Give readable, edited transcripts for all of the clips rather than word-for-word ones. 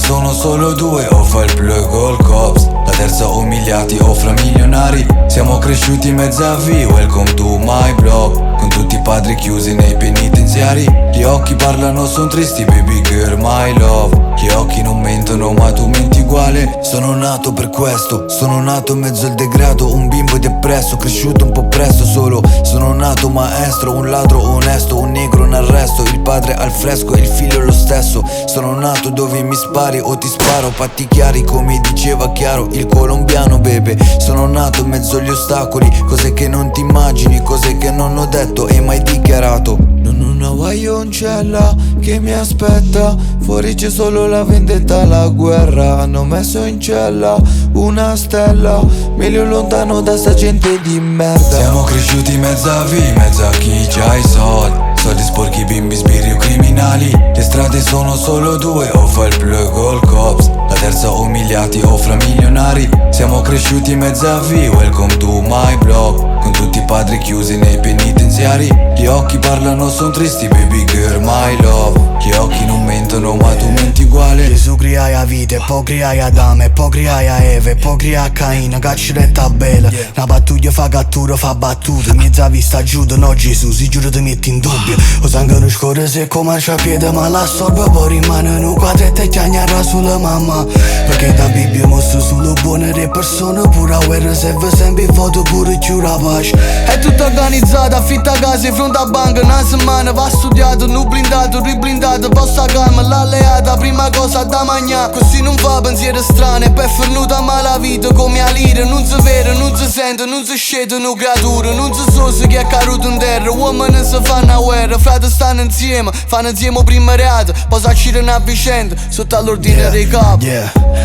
sono solo due, o fai il plug o il cops. La terza umiliati o fra milionari. Siamo cresciuti in mezzo a V, welcome to my block. Con tutti i padri chiusi nei penitenziari. Gli occhi parlano, son tristi, baby girl, my love. Gli occhi non mentono ma tu menti uguale. Sono nato per questo, sono nato in mezzo al degrado. Un bimbo depresso, cresciuto un po' presto solo. Sono nato maestro, un ladro onesto, un negro in arresto. Il padre al fresco e il figlio lo stesso. Sono nato dove mi spari o ti sparo. Patti chiari come diceva Chiaro, il colombiano bebe. Sono nato in mezzo agli ostacoli. Cose che non ti immagini, cose che non ho detto e mai dichiarato. Non ho una guaioncella che mi aspetta. Fuori c'è solo la vendetta, la guerra. Hanno messo in cella una stella. Meglio lontano da sta gente di merda. Siamo cresciuti in mezzo a V, in mezzo a chi c'ha i soldi. Soldi sporchi, bimbi, sbirri o criminali. Le strade sono solo due, o fai il plug o il cops. La terza umiliati o fra milionari. Siamo cresciuti in mezzo a V, welcome to my block. Con tutti i padri chiusi nei penitenziari. Gli occhi parlano, son tristi, baby girl, my love. Gli occhi non mentono ma tu menti uguale. Gesù cria vite, poi cria Adame, poi cria Eve, poi cria Caino, cacciretta bella. Una battuglia fa cattura, fa battuta. Mezza vista giuda, no Gesù, si giuro ti metti in dubbio. O sangue non scorre se come c'ha piede, ma la sorba poi rimane in un quadro e te chiagnarà sulla mamma. Perché da Bibbia mostra sulle buone le persone. Pure a guerra serve sempre foto, pure più la pace. È tutto organizzato, affitta casa, fronte a banca. Una settimana va studiato, nu blindato, riblindato. Posta calma, l'alleata, prima cosa da mangiare. Così non fa pensieri strani, per fernuta mala vita come a lire. Non si vede, non si sente, non si scedono creature. Non si so se chi è caduto in terra. Uomini si fanno a guerra, frate stanno insieme. Fanno insieme prima reato, poi si accirano a vicenda. Sotto all'ordine dei capi.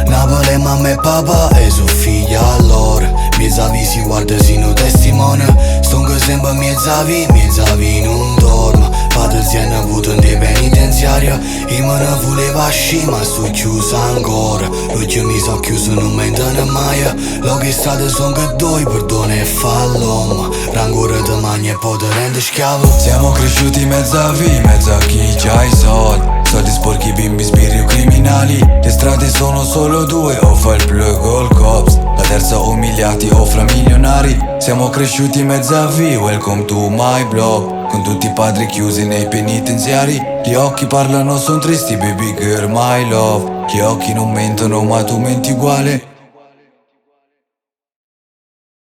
Napoli, mamma e papà e suo figlio allora. Mezzavi si guarda sino testimone. Stongo sempre mezzavi non dormo. Padre si è avuto in penitenziaria. E me ne voleva uscire ma sto chiuso ancora. Oggi mi so chiuso non mentono mai. Lo che state sono che due, perdono e fallo. Rancore te magna e poi te rende schiavo. Siamo cresciuti in mezzo a V, in mezzo a chi c'ha i soldi. Soldi sporchi, bimbi, sbirri o criminali. Le strade sono solo due, o fai il plug o il cops. La terza umiliati o fra milionari. Siamo cresciuti in mezzo a V, welcome to my block. Con tutti i padri chiusi nei penitenziari. Gli occhi parlano, son tristi, baby girl, my love. Gli occhi non mentono ma tu menti uguale.